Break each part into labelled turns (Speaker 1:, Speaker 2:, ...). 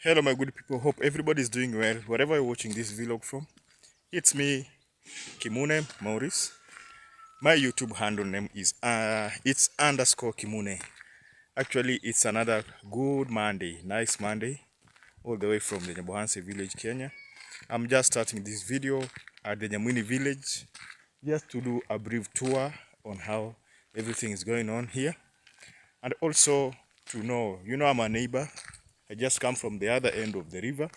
Speaker 1: Hello my good people, hope everybody is doing well wherever you're watching this vlog from. It's me, Kimune Maurice. My YouTube handle name is it's underscore Kimune. Actually, it's another good Monday, nice Monday, all the way from the Nyabohanse village, Kenya. I'm just starting this video at the Nyamwini village just to do a brief tour on how everything is going on here, and also to know, I'm a neighbor. I just come from the other end of the river.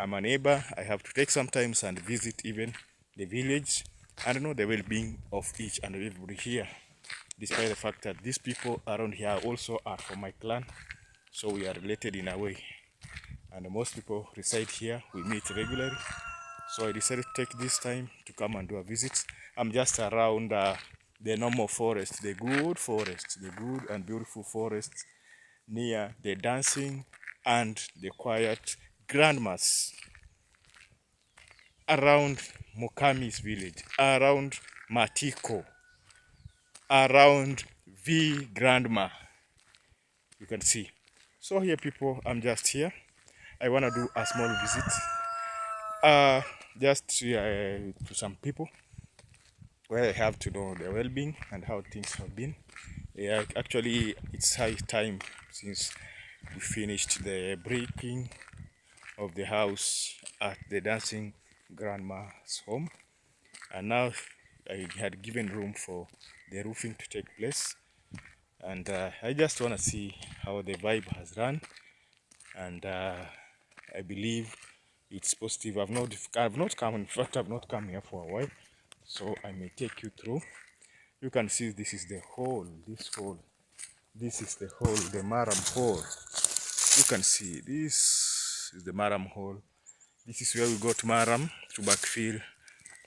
Speaker 1: I'm a neighbor. I have to take some time and visit even the village and know the well-being of each and everybody here, despite the fact that these people around here also are from my clan, so we are related in a way. And most people reside here. We meet regularly, so I decided to take this time to come and do a visit. I'm just around the normal forest, the good and beautiful forest near the dancing and the quiet grandmas around Mukami's village, around Matiko, around V Grandma, you can see. So here people, I'm just here. I want to do a small visit just to some people where I have to know their well-being and how things have been. Yeah, actually, it's high time since we finished the breaking of the house at the dancing grandma's home, and now I had given room for the roofing to take place, and I just want to see how the vibe has run, and I believe it's positive. I've not come, in fact I've not come here for a while, so I may take you through. You can see this is the hall, this is the hall, the Maram hall. You can see this is the Maram hall. This is where we got Maram to backfill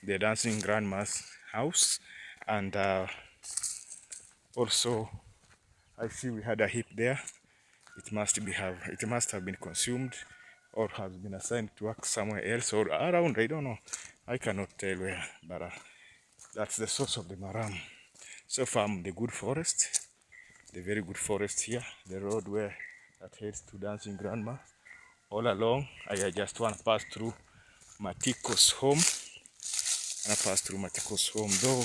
Speaker 1: the dancing grandma's house, and also I see we had a heap there. It must have been consumed or has been assigned to work somewhere else or around. I don't know. I cannot tell where, but that's the source of the Maram. So from the good forest, the very good forest here, the road that heads to Dancing Grandma. All along, I just want to pass through Matiko's home. And I pass through Matiko's home, though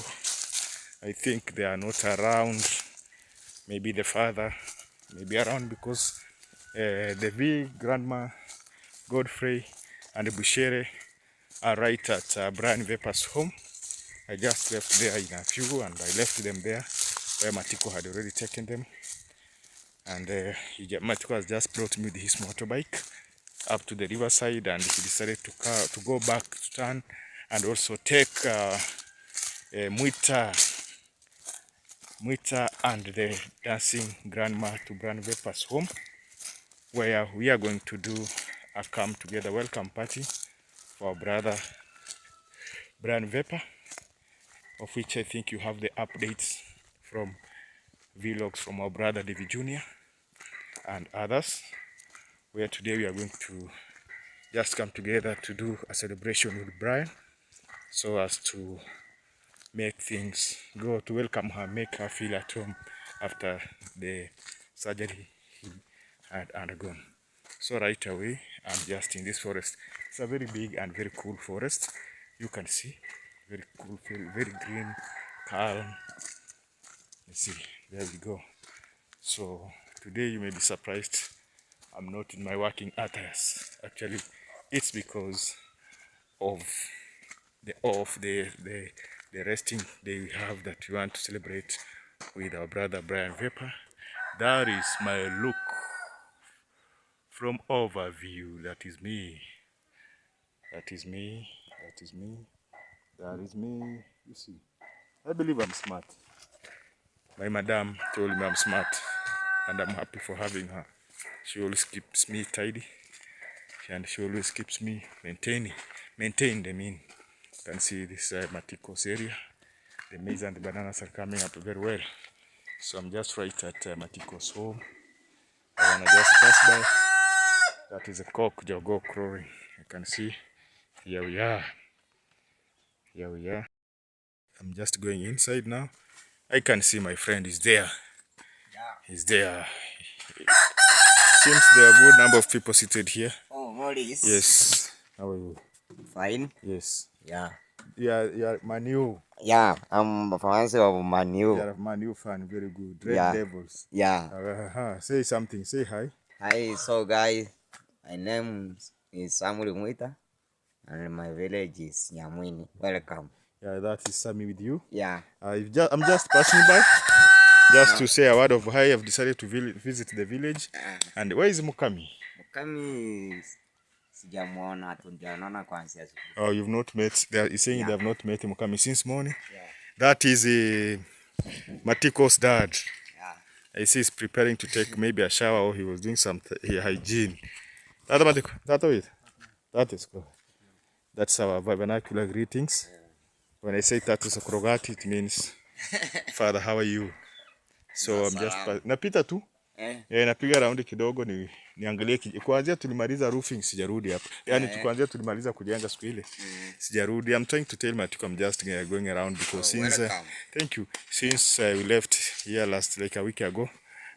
Speaker 1: I think they are not around. Maybe the father may be around because the V Grandma, Godfrey, and Bushere are right at Brian Vepa's home. I just left there in a few, and I left them there where Matiko had already taken them. And Matiko has just brought me his motorbike up to the riverside, and he decided to go back to turn and also take Mwita and the dancing grandma to Brian Vepa's home, where we are going to do a come together welcome party for our brother Brian Vepa, of which I think you have the updates from vlogs from our brother David Jr. and others, where today we are going to just come together to do a celebration with Brian, so as to make things go, to welcome her, make her feel at home after the surgery he had undergone. So right away, I'm just in this forest. It's a very big and very cool forest. You can see, very cool, very green, calm. Let's see, there we go. So today you may be surprised I'm not in my working attires. Actually, it's because of the resting day we have that we want to celebrate with our brother Brian Vepa. That is my look from overview. That is me. That is me. That is me. That is me. You see, I believe I'm smart. My madam told me I'm smart, and I'm happy for having her. She always keeps me tidy, and she always keeps me maintained. I mean, you can see this Matiko's area. The maize and the bananas are coming up very well. So I'm just right at Matiko's home. I wanna just pass by. That is a cock jogo crowing. You can see. Here we are. Here we are. I'm just going inside now. I can see my friend is there. He's there. seems there are a good number of people seated here.
Speaker 2: Oh, Maurice.
Speaker 1: Yes. How are you?
Speaker 2: Fine.
Speaker 1: Yes.
Speaker 2: Yeah.
Speaker 1: You are Manu.
Speaker 2: Yeah, I'm a fan of
Speaker 1: You
Speaker 2: Manu.
Speaker 1: are a Manu fan. Very good. Red
Speaker 2: Yeah.
Speaker 1: Devils.
Speaker 2: Yeah.
Speaker 1: Say something. Say hi.
Speaker 2: Hi, so guys, my name is Samuel Muita and my village is Nyamwini. Welcome.
Speaker 1: Yeah, that is Sammy with you.
Speaker 2: Yeah.
Speaker 1: I'm just passing by. Just to say a word of hi. I've decided to visit the village. And where is Mukami?
Speaker 2: Mukami sijamuona, tujaonana kuanzia siku.
Speaker 1: Oh, you've not met. He's saying they have not met Mukami since morning.
Speaker 2: Yeah.
Speaker 1: That is Matiko's dad.
Speaker 2: Yeah.
Speaker 1: I see he's preparing to take maybe a shower or he was doing some hygiene. That is cool. That's our vernacular greetings. When I say Tatu Sakrogati, it means Father, how are you? So I'm just napita tu. Napiga raundi kidogo niangalie kuanzia tulimaliza roofing sijarudi hapa. Yaani kuanzia tulimaliza kujenga siku ile. Sijarudi. I'm trying to tell Matiko I'm just going around because since thank you. Since we left here like a week ago,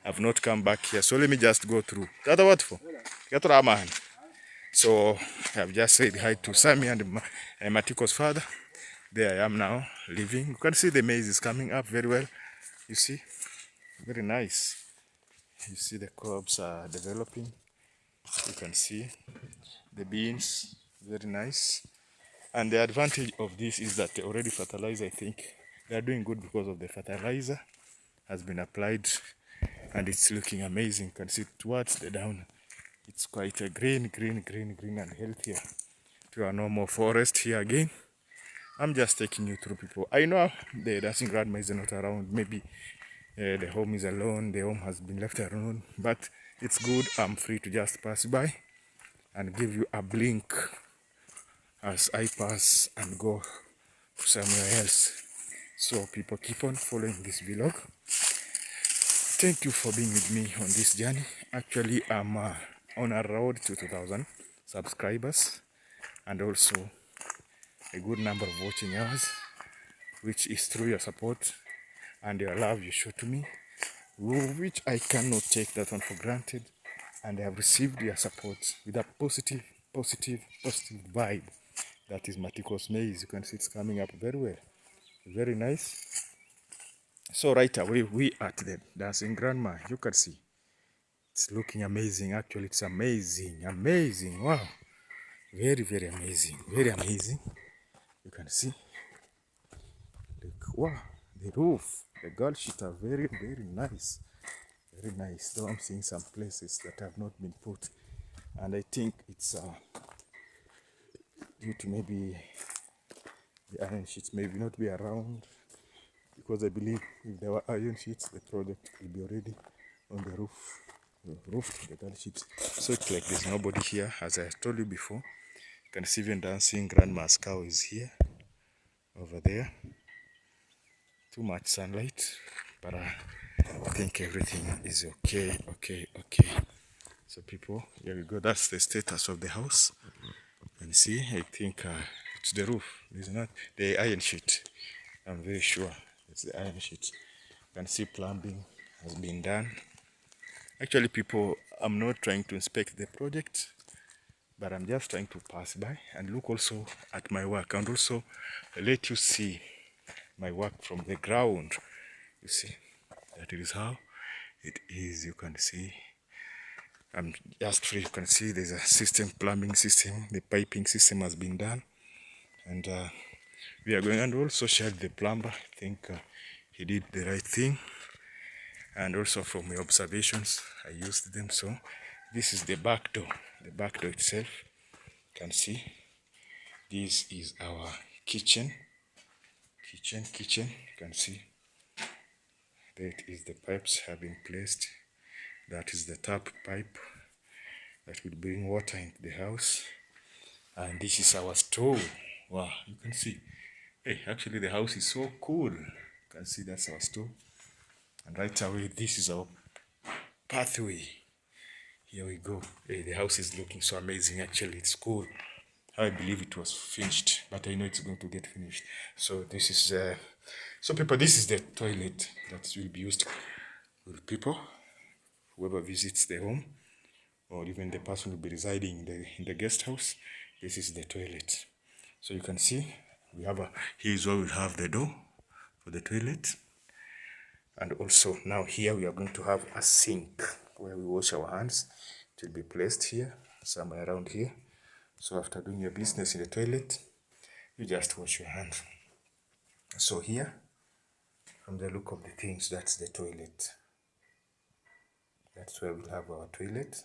Speaker 1: I've not come back here. So let me just go through. Tata what for? Man. So I've just said hi to Sammy and Matiko's father. There I am now living. You can see the maize is coming up very well. You see? Very nice. You see the crops are developing. You can see the beans. Very nice. And the advantage of this is that already fertilizer, I think, they are doing good because of the fertilizer has been applied and it's looking amazing. You can see towards the down. It's quite a green and healthier to a normal forest here again. I'm just taking you through, people. I know the dancing grandma is not around. Maybe the home is alone. The home has been left alone. But it's good. I'm free to just pass by and give you a blink as I pass and go somewhere else. So people, keep on following this vlog. Thank you for being with me on this journey. Actually, I'm on a road to 2,000 subscribers and also a good number of watching hours, which is through your support and your love you show to me, which I cannot take that one for granted. And I have received your support with a positive vibe. That is Matiko's maize. You can see it's coming up very well. Very nice. So right away, we at the dancing grandma. You can see it's looking amazing. Actually, it's amazing. Wow. Very amazing. You can see. Look, wow. The roof, the girl sheet are very nice. Very nice. Though I'm seeing some places that have not been put. And I think it's due to maybe the iron sheets maybe not be around. Because I believe if there were iron sheets, the project will be already on the roof. The girl sheets. So it's like there's nobody here, as I told you before. You can see even dancing grandma's cow is here. Over there. Too much sunlight, but I think everything is okay. So people, here we go. That's the status of the house. And see, I think it's the roof. It's not the iron sheet. I'm very sure it's the iron sheet. You can see plumbing has been done. Actually, people, I'm not trying to inspect the project, but I'm just trying to pass by and look also at my work and also let you see my work from the ground. You see, that is how it is. You can see I'm just free. You can see there's a system, plumbing system, the piping system has been done, and we are going and also shared the plumber. I think he did the right thing, and also from my observations I used them. So this is the back door itself. You can see this is our kitchen. You can see that is the pipes have been placed. That is the tap pipe that will bring water into the house. And this is our stove. Wow, you can see. Hey, actually the house is so cool. You can see that's our stove. And right away, this is our pathway. Here we go. Hey, the house is looking so amazing. Actually, it's cool. I believe it was finished, but I know it's going to get finished. So this is, so people, this is the toilet that will be used with people, whoever visits the home. or even the person will be residing in the guest house. This is the toilet. So you can see we have here is where we'll have the door for the toilet. And also now here we are going to have a sink where we wash our hands. It will be placed here, somewhere around here. So after doing your business in the toilet, you just wash your hands. So here, from the look of the things, that's the toilet. That's where we'll have our toilet,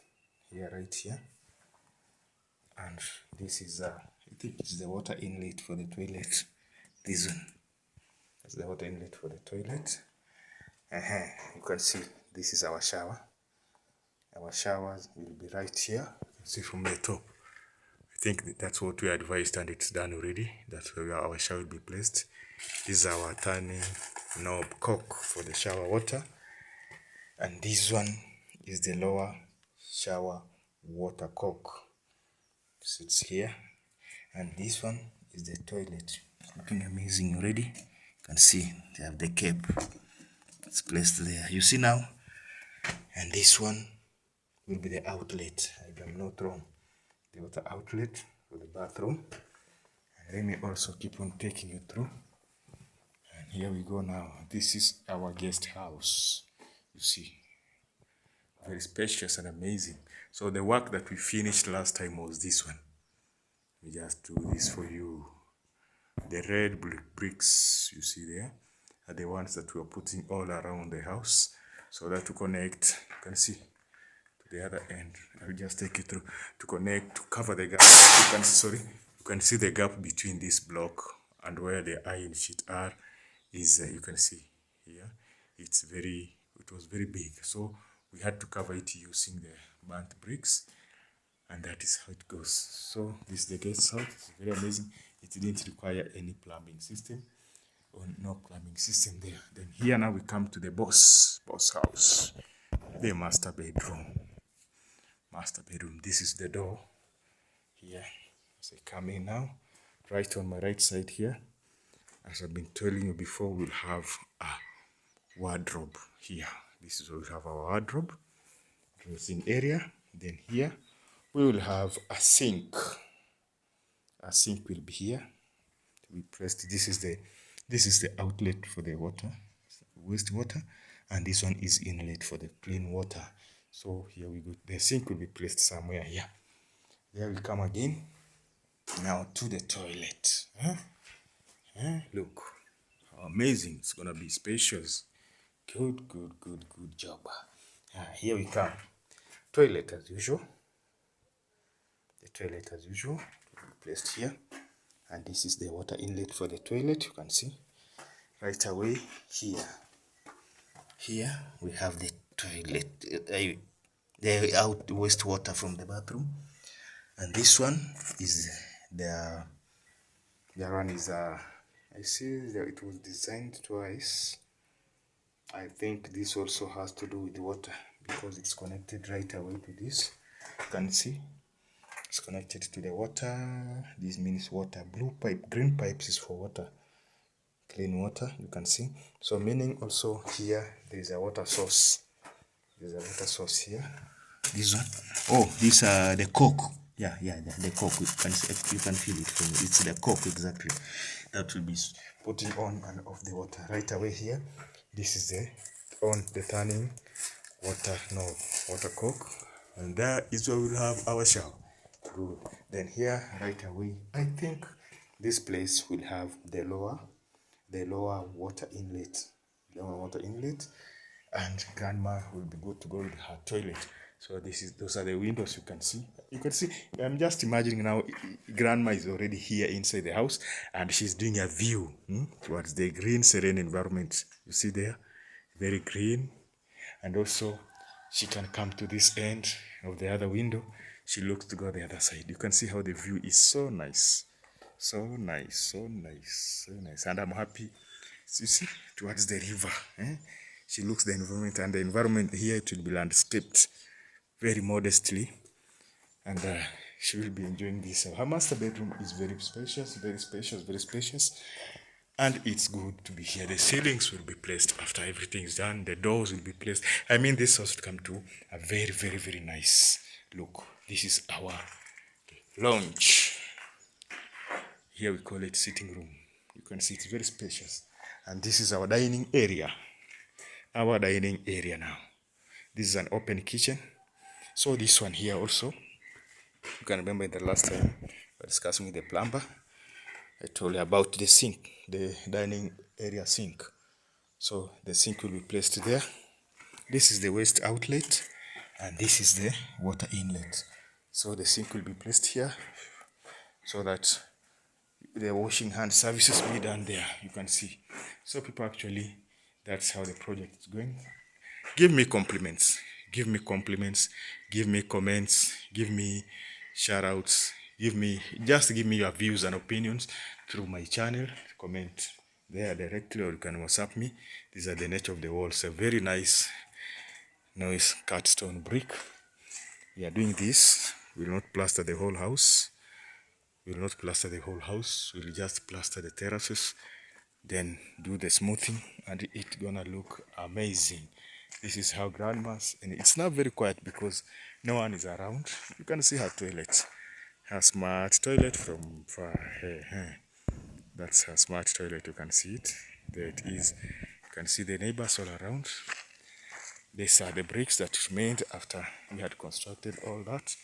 Speaker 1: here, right here. And this is, I think it's the water inlet for the toilet. This one. That's the water inlet for the toilet. You can see this is our shower. Our showers will be right here. You can see from the top. I think that's what we advised, and it's done already. That's where our shower will be placed. This is our turning knob cock for the shower water. And this one is the lower shower water cock. Sits here. And this one is the toilet. Looking amazing already. You can see they have the cape. It's placed there. You see now? And this one will be the outlet. I am not wrong. The water outlet for the bathroom. And let me also keep on taking you through. And here we go now. This is our guest house. You see. Very spacious and amazing. So the work that we finished last time was this one. We just do this for you. The red bricks you see there are the ones that we are putting all around the house, so that to connect, you can see to the other end. I will just take you through to connect, to cover the gap. You can see the gap between this block and where the iron sheet are is, you can see here, it was very big, so we had to cover it using the burnt bricks, and that is how it goes. So this is the guest house. It's very amazing. It didn't require any plumbing system, or no plumbing system there. Then here now we come to the boss house, the master bedroom. This is the door here. As I come in now, right on my right side here, as I've been telling you before, we'll have a wardrobe here. This is where we have our wardrobe dressing area. Then here we will have a sink. A sink will be here to be pressed. This is the outlet for the water, wastewater, and this one is inlet for the clean water. So here we go. The sink will be placed somewhere here. There we come again. Now to the toilet. Look how amazing. It's gonna be spacious. Good job. Here we come. Toilet as usual. The toilet as usual will be placed here. And this is the water inlet for the toilet. You can see right away here. Here we have the toilet, the out wastewater from the bathroom. And this one is the one is I see that it was designed twice. I think this also has to do with the water, because it's connected right away to this. You can see it's connected to the water. This means water. Blue pipe, green pipes is for water, clean water, you can see. So meaning also here there is a water source. There's a water source here. This one. Oh, this the coke. Yeah, the coke. You can feel it from it. It's the coke exactly. That will be putting on and off the water right away here. This is the turning water knob, water coke, and there is where we'll have our shower. Good. Then here right away, I think this place will have the lower water inlet, and grandma will be good to go with her toilet. So those are the windows you can see. You can see, I'm just imagining now, grandma is already here inside the house, and she's doing a view towards the green, serene environment. You see there, very green. And also, she can come to this end of the other window. She looks to go the other side. You can see how the view is so nice. So nice. And I'm happy. You see, towards the river. She looks the environment, and the environment here, it will be landscaped very modestly. And she will be enjoying this. Her master bedroom is very spacious. And it's good to be here. The ceilings will be placed after everything is done. The doors will be placed. I mean, this house will come to a very nice Look, this is our lounge. Here we call it sitting room. You can see it's very spacious. And this is our dining area. Our dining area now. This is an open kitchen. So this one here also, you can remember the last time we were discussing with the plumber, I told you about the sink, the dining area sink. So the sink will be placed there. This is the waste outlet, and this is the water inlet. So the sink will be placed here so that the washing hand services be done there. You can see. So people, actually, that's how the project is going. Give me compliments. Give me compliments. Give me comments. Give me shout outs. Give me your views and opinions through my channel. Comment there directly, or you can WhatsApp me. These are the nature of the walls. A very nice cut stone brick. We are doing this. We will not plaster the whole house. We will not plaster the whole house. We will just plaster the terraces, then do the smoothing, and it's gonna look amazing. This is how grandma's, and it's not very quiet because no one is around. You can see her toilet, her smart toilet from far. That's her smart toilet. You can see it. There it is. You can see the neighbors all around. These are the bricks that remained after we had constructed all that.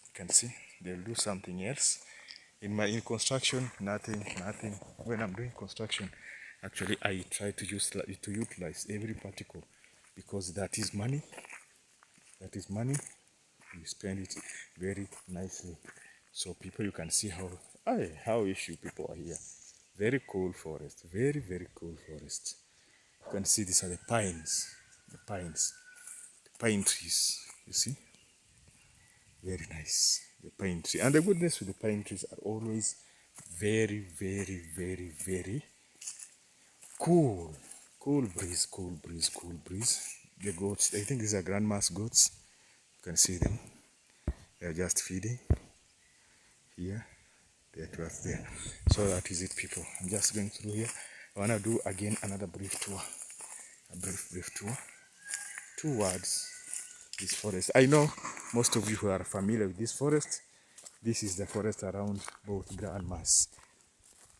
Speaker 1: You can see they'll do something else. In construction, nothing. When I'm doing construction, actually I try to utilize every particle, because that is money. That is money. You spend it very nicely. So people, you can see how issue people are here. Very cool forest. Very, very cool forest. You can see these are the pines. The pine trees. You see? Very nice. The pine tree. And the goodness with the pine trees are always very, very, very, very cool. Cool breeze. The goats, I think these are grandma's goats. You can see them. They are just feeding. Here. There to us there. So that is it, people. I'm just going through here. I want to do again another brief tour. A brief tour towards this forest. I know most of you who are familiar with this forest. This is the forest around both grandmas.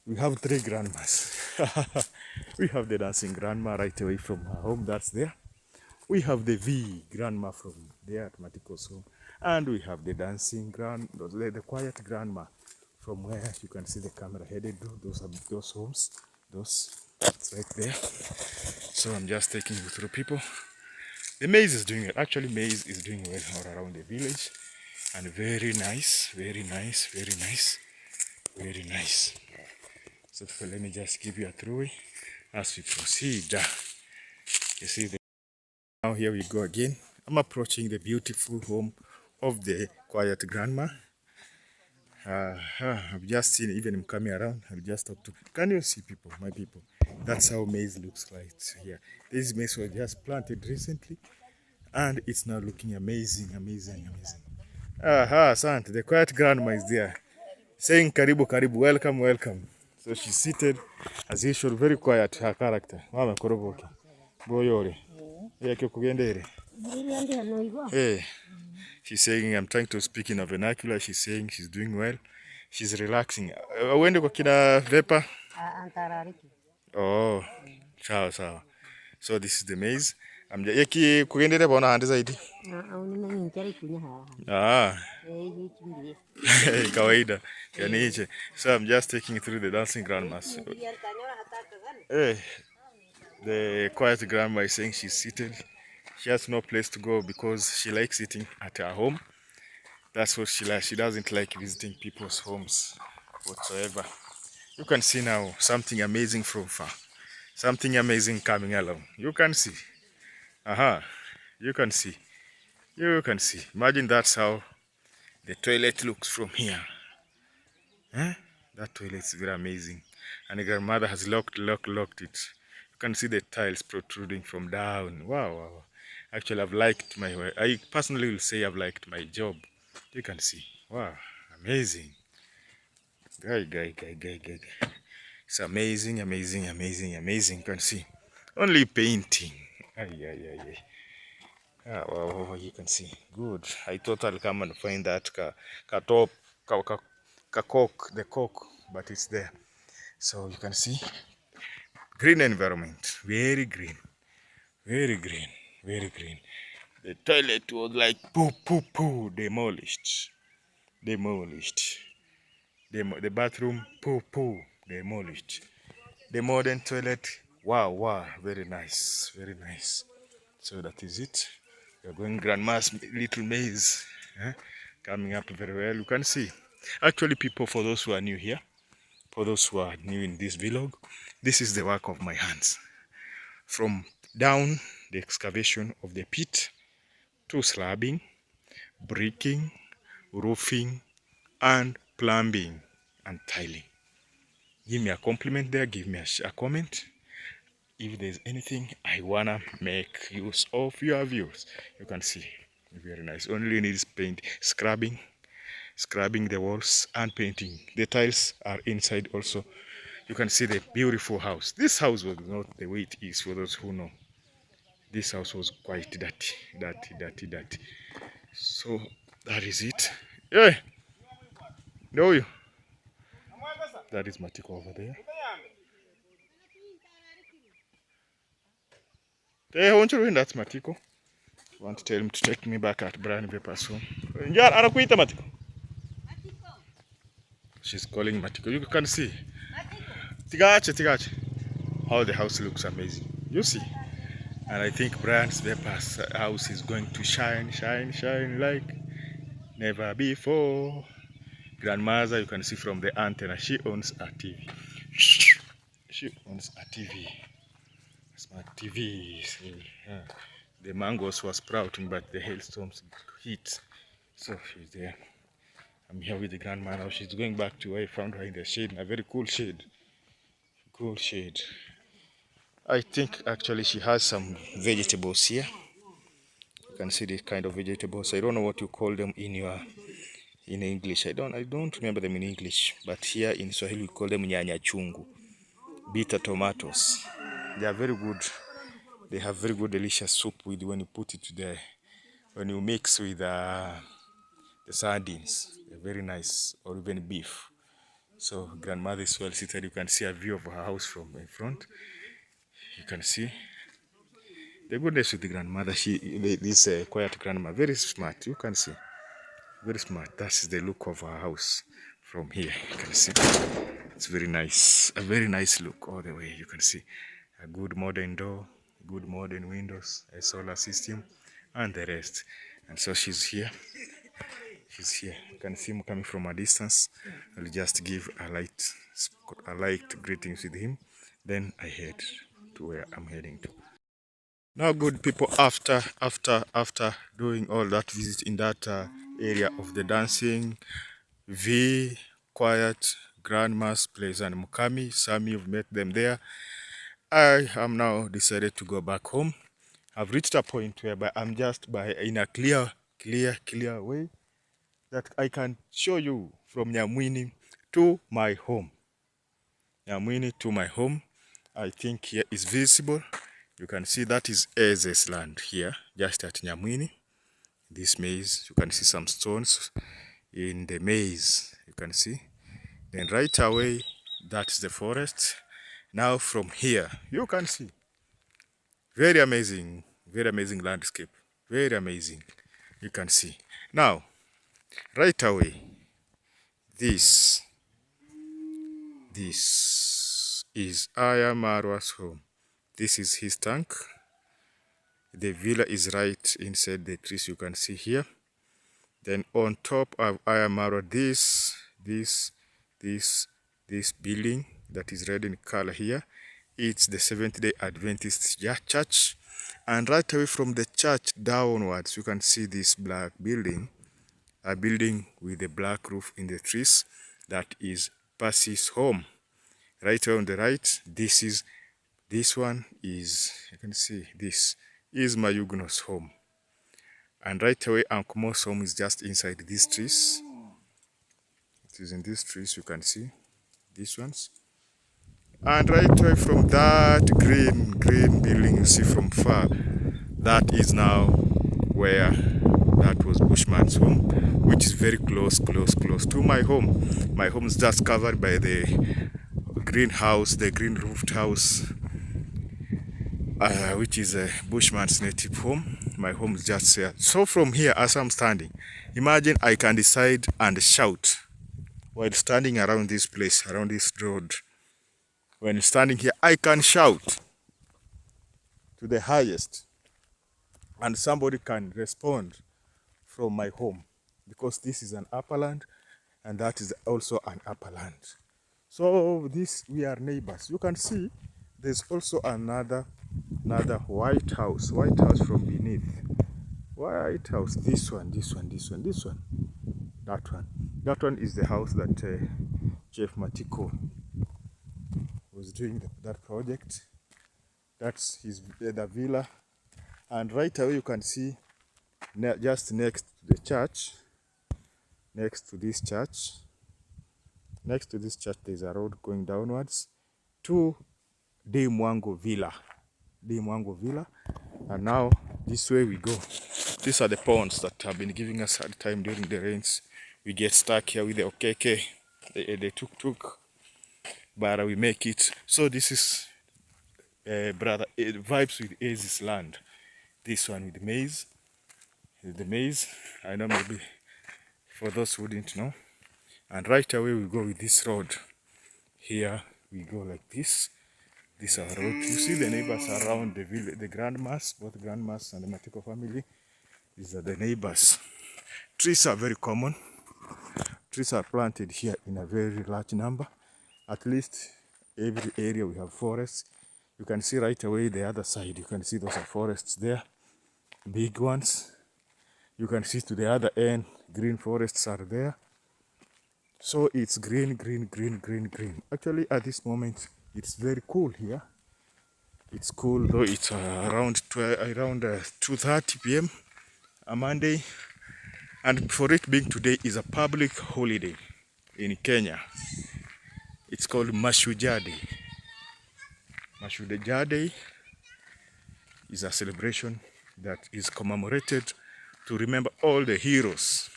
Speaker 1: We have 3 grandmas. We have the dancing grandma right away from her home, that's there. We have the V grandma from there at Matiko's home. And we have the dancing the quiet grandma from where you can see the camera headed to. Those are those homes. It's right there. So I'm just taking you through, people. The maize is doing it. Actually, maize is doing well all around the village. And very nice. So let me just give you a through as we proceed. You see, now here we go again. I'm approaching the beautiful home of the quiet grandma. I've just seen, even him coming around, I've just talked to. Can you see, people, my people? That's how maize looks like here. This maize was just planted recently, and it's now looking amazing. Asante, the quiet grandma is there, saying karibu, welcome. So she's seated, as usual, very quiet, her character. Mama koroboki. Boyore. Hey. She's saying, I'm trying to speak in a vernacular. She's saying she's doing well. She's relaxing. Wende kwa kina Vepa? Oh, sawa. So this is the maize. Yeki kugendere bona hande zaidi? Kawaida. Yani hiche. So I'm just taking you through the dancing grandmas. The quiet grandma is saying she's seated. She has no place to go because she likes eating at her home. That's what she likes. She doesn't like visiting people's homes whatsoever. You can see now something amazing from far. Something amazing coming along. You can see. You can see. Imagine that's how the toilet looks from here. That toilet is very amazing. And the grandmother has locked it. You can see the tiles protruding from down. Wow. Actually, I personally will say I've liked my job. You can see. Wow, amazing. Guy. It's amazing. You can see. Only painting. Ah, well, you can see. Good. I thought I'll come and find that top, cock, the cock, but it's there. So you can see green environment, very green, very green, very green. The toilet was like poo, poo, poo, demolished, demolished. The bathroom, poo, poo, demolished. The modern toilet, wow, wow, very nice, very nice. So that is it. We're going grandma's little maze, eh? Coming up very well. You can see. Actually, people, for those who are new here, for those who are new in this vlog, this is the work of my hands. From down the excavation of the pit to slabbing, bricking, roofing, and plumbing and tiling. Give me a compliment there, give me a comment. If there's anything I wanna make use of your views, you can see. Very nice. Only needs paint, scrubbing the walls and painting. The tiles are inside also. You can see the beautiful house. This house was not the way it is, for those who know. This house was quite dirty, dirty, dirty, dirty. So that is it. Yeah, know you. That is Matiko over there. Hey, won't you that's Matiko? I want to tell him to take me back at Brian Vapor soon. Matiko. She's calling Matiko. You can see. Tigache, Tigache. How the house looks amazing. You see? And I think Brian's Vapor's house is going to shine, shine, shine like never before. Grandmother, you can see from the antenna, she owns a TV. She owns a TV. Smart TV. Yeah. The mangoes were sprouting, but the hailstorms hit. So she's there. I'm here with the grandma now. She's going back to where I found her in the shade, a very cool shade. Cool shade. I think actually she has some vegetables here. You can see this kind of vegetables. I don't know what you call them in English. I don't remember them in English, but here in Swahili we call them nyanya chungu, bitter tomatoes. They are very good. They have very good delicious soup with when you put it there, when you mix with the sardines. They're very nice, or even beef. So grandmother is well seated. You can see a view of her house from in front. You can see the goodness with the grandmother. This quiet grandma, very smart. You can see, very smart. That's the look of her house from here. You can see it's very nice, a very nice look all the way. You can see a good modern door, good modern windows, a solar system, and the rest. And so she's here. She's here. You can see him coming from a distance. I'll just give a light greetings with him. Then I head to where I'm heading to. Now, good people, after doing all that visit in that area of the dancing, quiet, grandma's place and Mukami, some you've met them there. I am now decided to go back home. I've reached a point where I'm just in a clear way that I can show you from Nyamwini to my home. Nyamwini to my home. I think here is visible. You can see that is Eze's land here, just at Nyamwini. This maze, you can see some stones in the maze, you can see. Then right away, that's the forest. Now from here, you can see. Very amazing landscape. Very amazing. You can see. Now, right away, this is Aya Marwa's home. This is his tank. The villa is right inside the trees, you can see here. Then on top of Aya Marwa, this building that is red in color here, it's the Seventh-day Adventist church. And right away from the church downwards, you can see this black building, a building with a black roof in the trees. That is Percy's home. Right on the right, this one is, you can see, this is Mayugno's home. And right away, Uncle Mo's home is just inside these trees. It is in these trees, you can see these ones. And right away from that green building you see from far, that is now where that was Bushman's home, which is very close to my home. My home is just covered by the greenhouse, the green roofed house, which is a Bushman's native home. My home is just here. So from here, as I'm standing, imagine I can decide and shout while standing around this place, around this road. When standing here, I can shout to the highest, and somebody can respond from my home, because this is an upperland and that is also an upperland. So this, we are neighbors. You can see there's also another white house from beneath. White house, this one, that one is the house that Chef Matiko was doing that project. That's the villa, and right away you can see just next to the church, next to this church there's a road going downwards to De Mwango Villa. And now this way we go. These are the ponds that have been giving us hard time during the rains. We get stuck here with the okeke, the tuk-tuk, but we make it. So this is brother, it vibes with Aziz land. This one with maize. The maize, I know maybe for those who didn't know. And right away we go with this road. Here we go like this. This is our road. You see the neighbors around the village, the grandmas, both grandmas and the Matiko family. These are the neighbors. Trees are very common. Trees are planted here in a very large number. At least every area we have forests. You can see right away the other side. You can see those are forests there, big ones. You can see to the other end, green forests are there. So it's green. Actually, at this moment, it's very cool here. It's cool, though it's around 2:30 p.m. a Monday. And for it being today is a public holiday in Kenya. It's called Mashujaa Day. Mashujaa Day is a celebration that is commemorated to remember all the heroes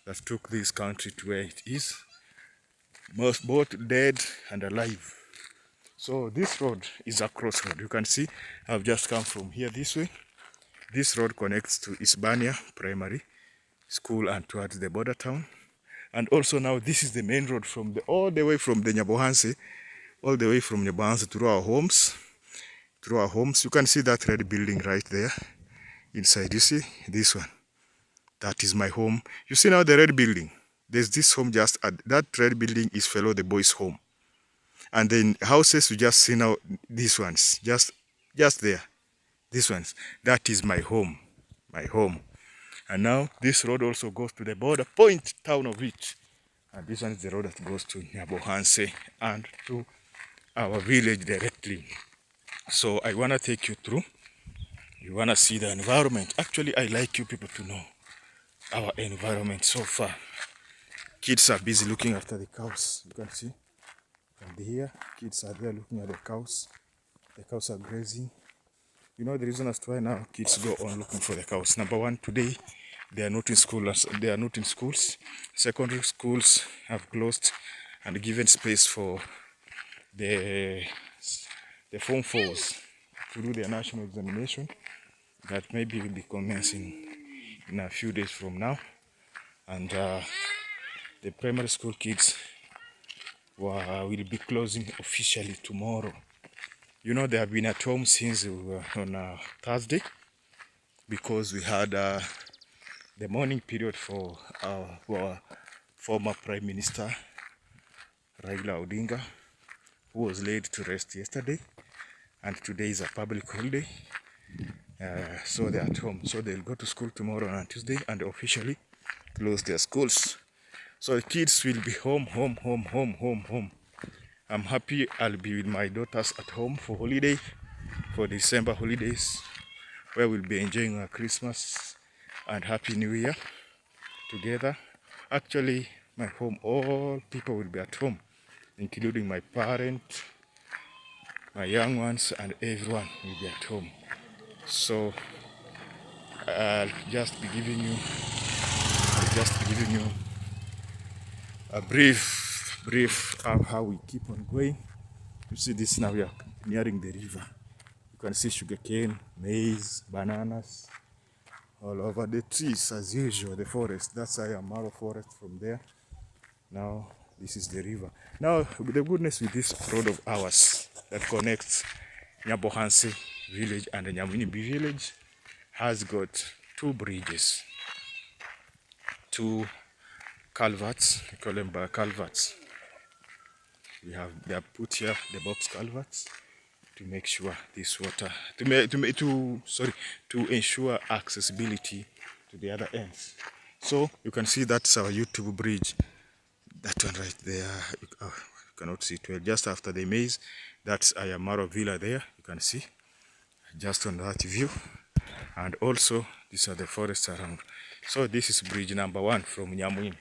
Speaker 1: that took this country to where it is, most both dead and alive. So this road is a crossroad. You can see I've just come from here this way. This road connects to Isbania Primary School and towards the border town. And also now this is the main road from all the way from the Nyabohanse, all the way from Nyabohanse through our homes. You can see that red building right there. Inside, you see this one. That is my home. You see now the red building. There's this home just at that red building is Fellow the Boys' home. And then houses you just see now, these ones, just there. These ones. That is my home. And now this road also goes to the border point town of it. And this one is the road that goes to Nyabohanse and to our village directly. So I want to take you through. You want to see the environment. Actually, I like you people to know our environment so far. Kids are busy looking after the cows. You can see from here, kids are there looking at the cows. The cows are grazing. You know the reason as to why now kids go on looking for the cows. Number one, today they are not in school. They are not in schools. Secondary schools have closed and given space for the Form 4s to do their national examination. That maybe will be commencing in a few days from now. And the primary school kids will be closing officially tomorrow. You know, they have been at home since on Thursday, because we had the mourning period for our former Prime Minister Raila Odinga, who was laid to rest yesterday, and today is a public holiday. So they're at home. So they'll go to school tomorrow on Tuesday and officially close their schools. So the kids will be home. I'm happy I'll be with my daughters at home for holiday, for December holidays, where we'll be enjoying our Christmas and Happy New Year together. Actually, my home, all people will be at home, including my parents, my young ones, and everyone will be at home. So I'll just be giving you a brief of how we keep on going. You see this, now we are nearing the river. You can see sugarcane, maize, bananas, all over the trees as usual, the forest. That's Ayamaro forest from there. Now this is the river. Now the goodness with this road of ours that connects Nyabohansi village and the Nyamwini village has got two bridges, two culverts, we call them culverts. They have put here the box culverts to make sure this water, to ensure accessibility to the other ends. So you can see that's our YouTube bridge. That one right there, you cannot see it well. Just after the maize, that's Ayamaro Villa there. You can see just on that view. And also, these are the forests around. So this is bridge number 1 from Nyamwini.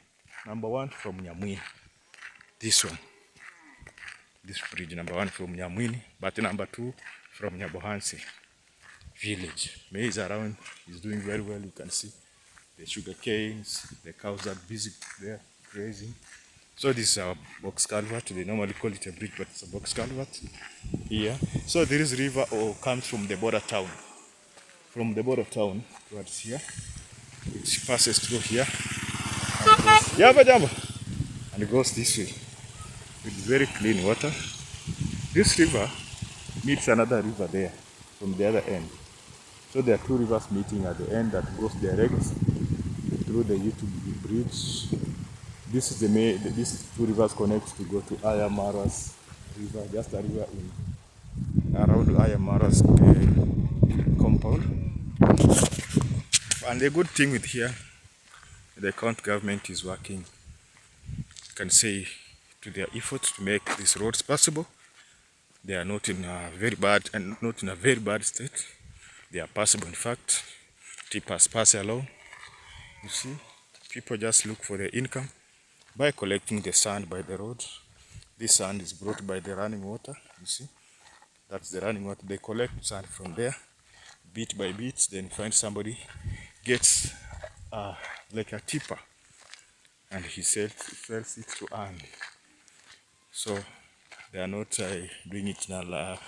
Speaker 1: Number 1 from Nyamwini. This one. This bridge number 1 from Nyamwini, but number 2 from Nyabohansi village. Maize around is doing very well. You can see the sugar canes, the cows are busy there grazing. So this is our box culvert. They normally call it a bridge, but it's a box culvert here. So there is river or comes from the border town. From the border town towards here. It passes through here. And it goes this way. With very clean water. This river meets another river there from the other end. So there are two rivers meeting at the end that goes direct through the YouTube bridge. This is the main. These two rivers connect to go to Ayamara's river, just a river in around Ayamara's compound. And the good thing with here, the county government is working, you can say, to their efforts to make these roads possible. They are not in a very bad state. They are passable. In fact, tippers pass along. You see, people just look for their income by collecting the sand by the road. This sand is brought by the running water. You see, that's the running water. They collect sand from there, bit by bit. Then find somebody gets like a tipper, and he sells it to earn. So they are not doing it in a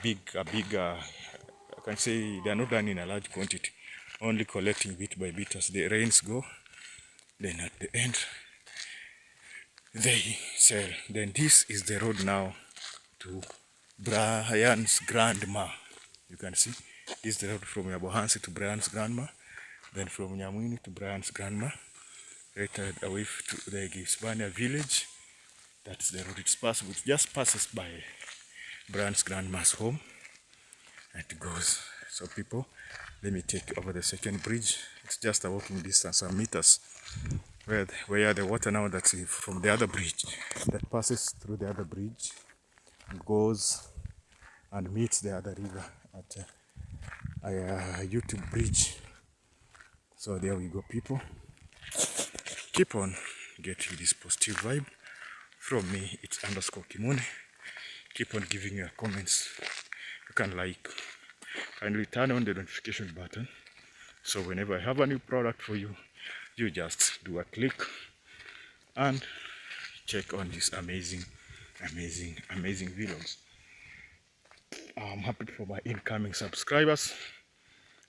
Speaker 1: big. I can say they are not done in a large quantity. Only collecting bit by bit as the rains go. Then at the end, they sell. Then this is the road now to Brian's grandma. You can see this is the road from Nyabohansi to Brian's grandma. Then from Nyamwini to Brian's grandma. Right away to the Gisbania village. That's the road. It's passable. It just passes by Brian's grandma's home. And it goes. So people, let me take over the second bridge. It's just a walking distance, some meters. Where the water now that's from the other bridge that passes through the other bridge goes and meets the other river at a YouTube bridge. So there we go, people. Keep on getting this positive vibe from me. It's _Kimune. Keep on giving your comments. You can like, kindly turn on the notification button. So whenever I have a new product for you, you just do a click and check on these amazing vlogs. I'm happy for my incoming subscribers.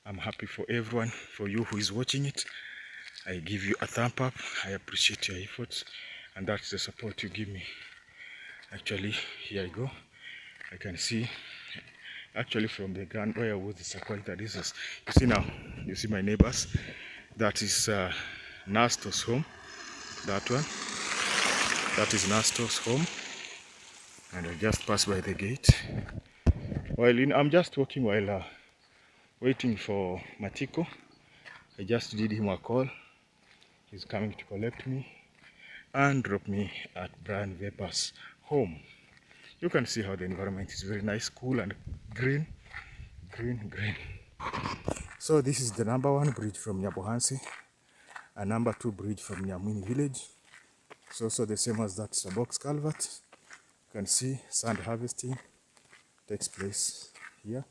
Speaker 1: I'm happy for everyone, for you who is watching it. I give you a thumb up. I appreciate your efforts, and that's the support you give me. Actually, here I go. I can see actually from the ground where was the Sakwalita distance. You see now, you see my neighbors. That is Nastor's home. That one. That is Nastor's home. And I just passed by the gate. I'm just walking while waiting for Matiko. I just did him a call. He's coming to collect me and drop me at Brian Vepa's home. You can see how the environment is very nice, cool and green. So this is the number 1 bridge from Nyabohansi, and number 2 bridge from Nyamwini village. It's also the same as that, a box culvert. You can see sand harvesting takes place here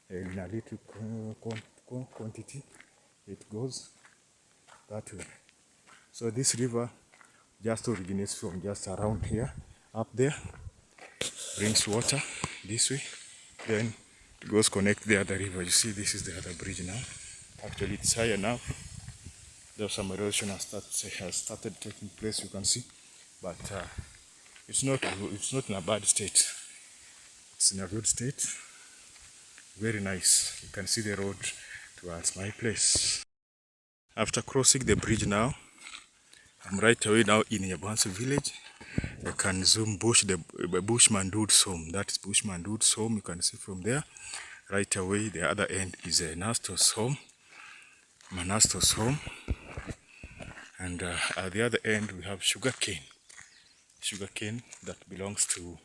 Speaker 1: in a little quantity. it goes that way. So this river just originates from just around here, up there, brings water this way, then it goes connect the other river. You see, this is the other bridge now. Actually, it's higher now. There's some erosion has started taking place, you can see, but it's not in a bad state. It's in a good state. Very nice. You can see the road towards my place. After crossing the bridge now, I'm right away now in Yabansu village. You can zoom the Bushman Dude's home. That is Bushman Dude's home. You can see from there. Right away, the other end is Nastor's home. Manastor's home. And at the other end, we have sugarcane. Sugarcane that belongs to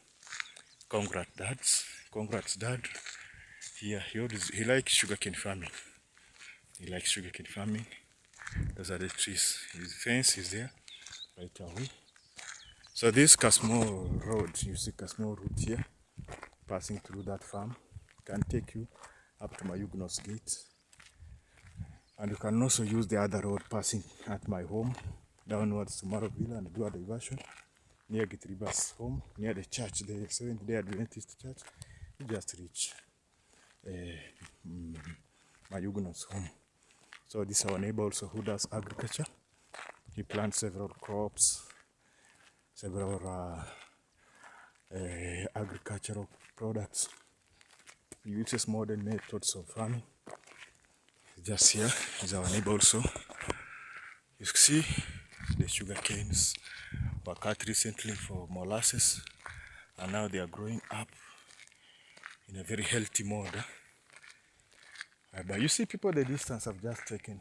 Speaker 1: Congrat's dad. He likes sugarcane farming. Those are the trees. His fence is there, right away. So this Kasmo road, you see Kasmo route here, passing through that farm, can take you up to Mayugnos gate. And you can also use the other road passing at my home, downwards to Marovilla and do a diversion near Gitriba's home, near the church, the Seventh-day Adventist church. You just reach Mayugnos home. So this is our neighbor also who does agriculture. He plants several crops, several agricultural products. He uses modern methods of farming. Just here is our neighbor also. You see the sugar canes were cut recently for molasses, and now they are growing up in a very healthy mode. But you see, people, the distance I've just taken,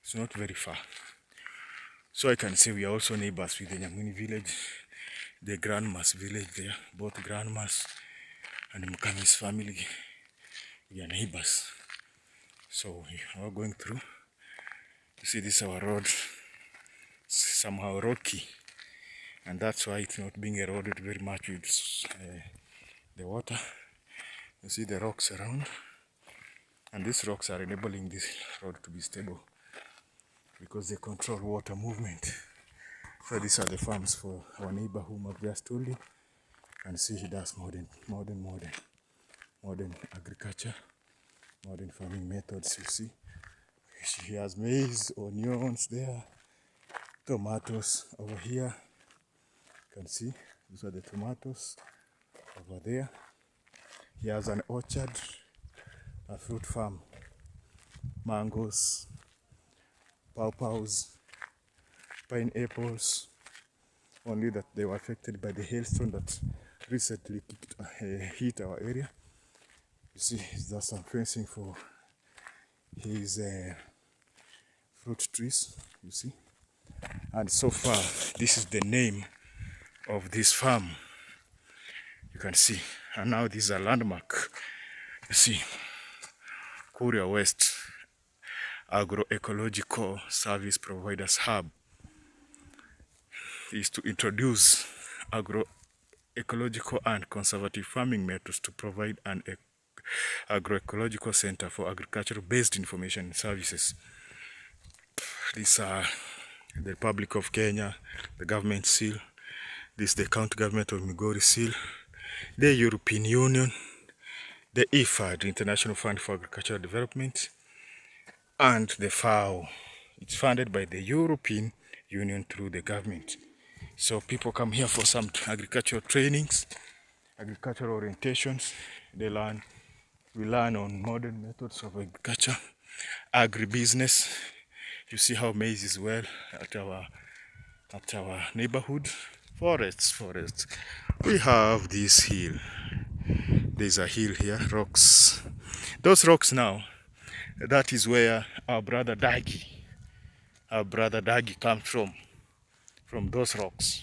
Speaker 1: it's not very far. So I can say we are also neighbors with the Nyamwini village, the grandma's village there, both grandmas and Mukami's family. We are neighbors. So we are going through. You see, this is our road. It's somehow rocky, and that's why it's not being eroded very much with the water. You see the rocks around, and these rocks are enabling this road to be stable because they control water movement. So these are the farms for our neighbor whom I've just told you. And see, he does modern agriculture, modern farming methods. You see, he has maize, onions there, tomatoes over here. You can see these are the tomatoes over there. He has an orchard, a fruit farm, mangoes, pawpaws, pineapples, only that they were affected by the hailstone that recently hit our area. You see, there's some fencing for his fruit trees, you see. And so far, this is the name of this farm. You can see. And now this is a landmark. You see, Kuria West Agroecological Service Providers Hub is to introduce agroecological and conservative farming methods to provide an agroecological center for agricultural-based information services. These are the Republic of Kenya, the government seal. This is the county government of Migori seal. The European Union, the IFAD, International Fund for Agricultural Development, and the FAO. It's funded by the European Union through the government. So people come here for some agricultural trainings, agricultural orientations. We learn on modern methods of agriculture, agribusiness. You see how maize is well at our neighborhood. Forests. We have this hill. There's a hill here, rocks. Those rocks now, that is where our brother Dagi comes from those rocks.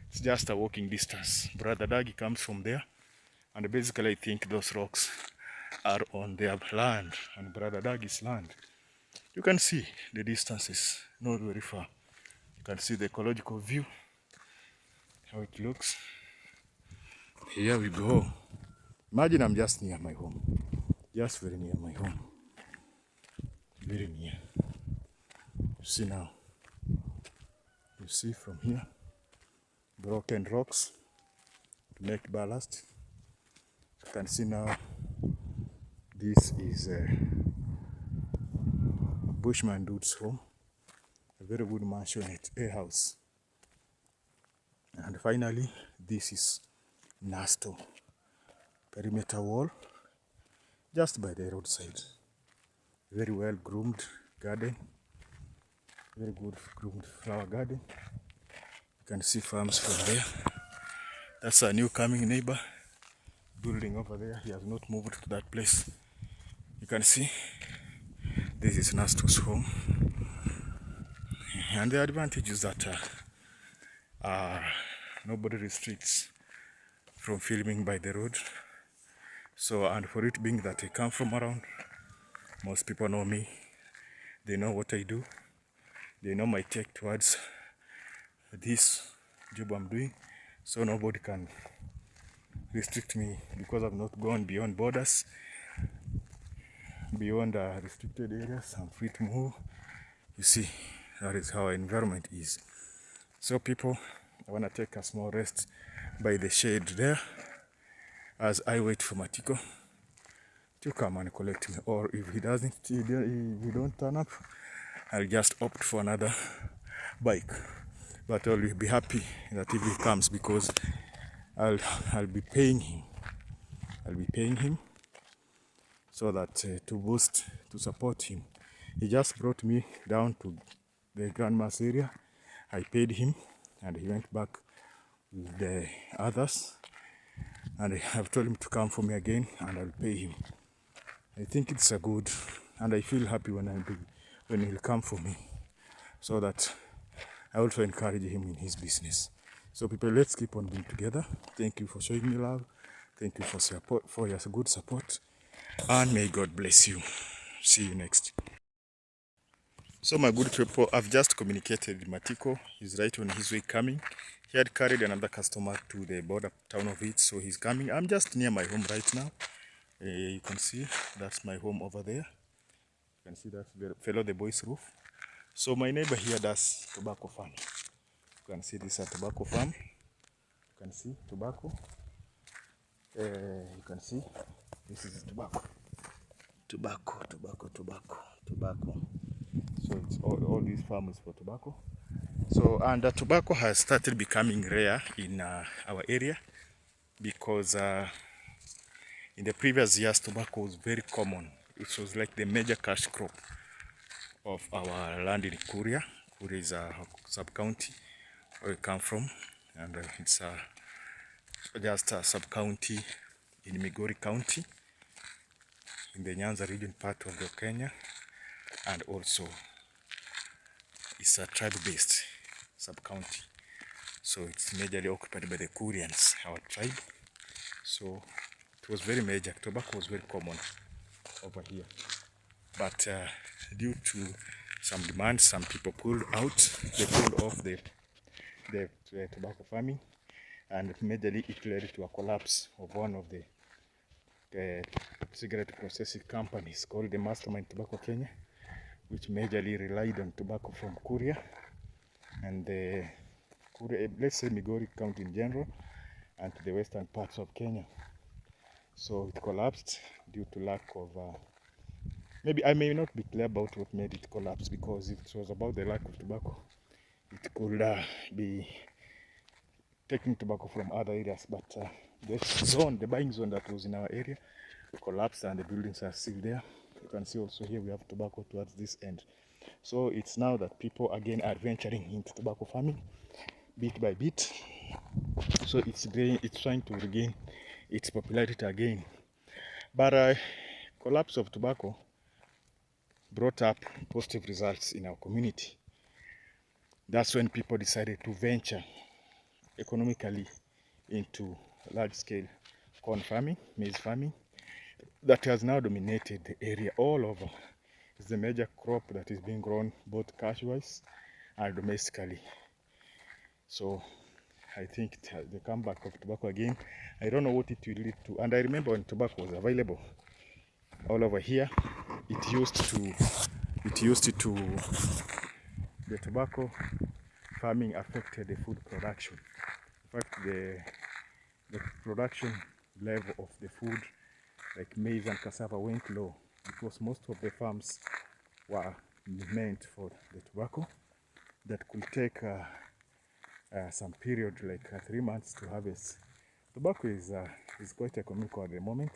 Speaker 1: It's just a walking distance. Brother Dagi comes from there, and basically I think those rocks are on their land, on Brother Dagi's land. You can see the distances, not very far. You can see the ecological view, how it looks. Here we go. Imagine I'm just near my home, just very near my home. very near. You see now, you see from here, broken rocks to make ballast. You can see now, this is a bushman dude's home, a very good mansion, a house. And finally, this is Nasto perimeter wall, just by the roadside. Very well groomed garden, very good groomed flower garden. You can see farms from there. That's a new coming neighbor building over there. He has not moved to that place. You can see this is Nasto's home. And the advantage is that nobody restricts from filming by the road. So, and for it being that I come from around, most people know me. They know what I do. They know my take towards this job I'm doing. So nobody can restrict me because I've not gone beyond borders, beyond restricted areas. I'm free to move. You see, that is how our environment is. So people, I want to take a small rest by the shade there as I wait for Matiko to come and collect me. Or if he doesn't, if he don't turn up, I'll just opt for another bike. But I'll be happy that if he comes, because I'll be paying him. I'll be paying him so that to support him. He just brought me down to the grandma's area. I paid him and he went back with the others, and I have told him to come for me again and I'll pay him. I think it's a good, and I feel happy when he'll come for me, so that I also encourage him in his business. So people, let's keep on being together. Thank you for showing me love. Thank you for your good support, and may God bless you. See you next. So my good people, I've just communicated with Matiko. He's right on his way coming. He had carried another customer to the border town of it, so he's coming. I'm just near my home right now. You can see that's my home over there. You can see that's the fellow the boys roof. So my neighbor here does tobacco farm. You can see this is a tobacco farm. You can see tobacco. You can see this is tobacco. Tobacco. So it's all these farms for tobacco. So, and tobacco has started becoming rare in our area, because in the previous years tobacco was very common. It was like the major cash crop of our land in Kuria. Kuria is a sub-county where we come from, and it's just a sub-county in Migori County, in the Nyanza region part of the Kenya, and also it's a tribe-based sub-county. So it's majorly occupied by the Kurians, our tribe. So it was very major. Tobacco was very common over here. But due to some demand, some people pulled out. They pulled off the tobacco farming, and majorly it led to a collapse of one of the cigarette processing companies called the Mastermind Tobacco Kenya, which majorly relied on tobacco from Kuria and the let's say Migori County in general, and to the western parts of Kenya. So it collapsed due to lack of maybe I may not be clear about what made it collapse, because if it was about the lack of tobacco, it could be taking tobacco from other areas. But the buying zone that was in our area collapsed, and the buildings are still there. You can see also here we have tobacco towards this end. So it's now that people again are venturing into tobacco farming bit by bit. So it's trying to regain its popularity again. But collapse of tobacco brought up positive results in our community. That's when people decided to venture economically into large-scale corn farming, maize farming, that has now dominated the area all over. It's the major crop that is being grown both cash-wise and domestically. So I think the comeback of tobacco again, I don't know what it will lead to. And I remember when tobacco was available all over here, it used to it used to, the tobacco farming affected the food production. In fact, the production level of the food like maize and cassava went low because most of the farms were meant for the tobacco that could take some period like 3 months to harvest. Tobacco is quite economical at the moment.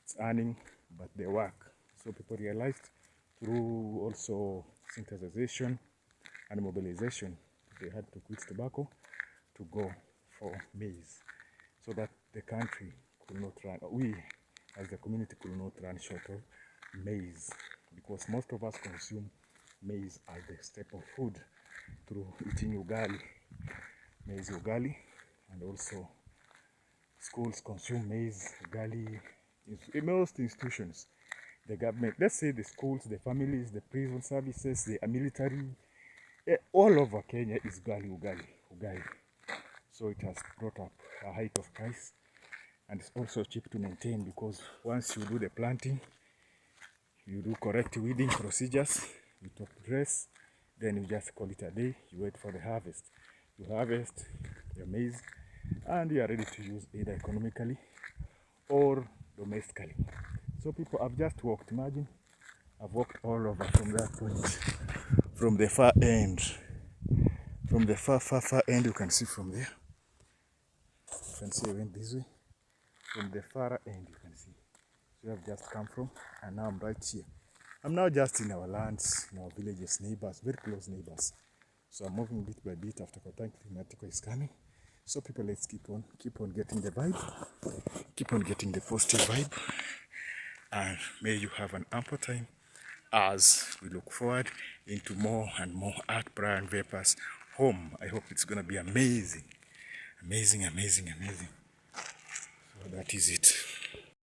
Speaker 1: It's earning, but they work. So people realized through also synthesization and mobilization, they had to quit tobacco to go for maize, so that the country could not run, we as the community could not run short of maize, because most of us consume maize as the staple food through eating ugali, maize ugali, and also schools consume maize ugali. In most institutions, the government, let's say the schools, the families, the prison services, the military, all over Kenya is ugali. So it has brought up a height of price, and it's also cheap to maintain, because once you do the planting, you do correct weeding procedures, you top dress, then you just call it a day, you wait for the harvest. You harvest your maize and you are ready to use either economically or domestically. So people have just walked, imagine, I've walked all over from that point, from the far end, from the far end, you can see from there. You can see I went this way. From the far end, you can see. So I've just come from, and now I'm right here. I'm now just in our lands, in our villages, neighbors, very close neighbors. So I'm moving bit by bit after Kotank Climatiko is coming. So people, let's keep on getting the vibe, keep on getting the positive vibe, and may you have an ample time as we look forward into more and more Art Brian Vapors home. I hope it's gonna be amazing. So that is it.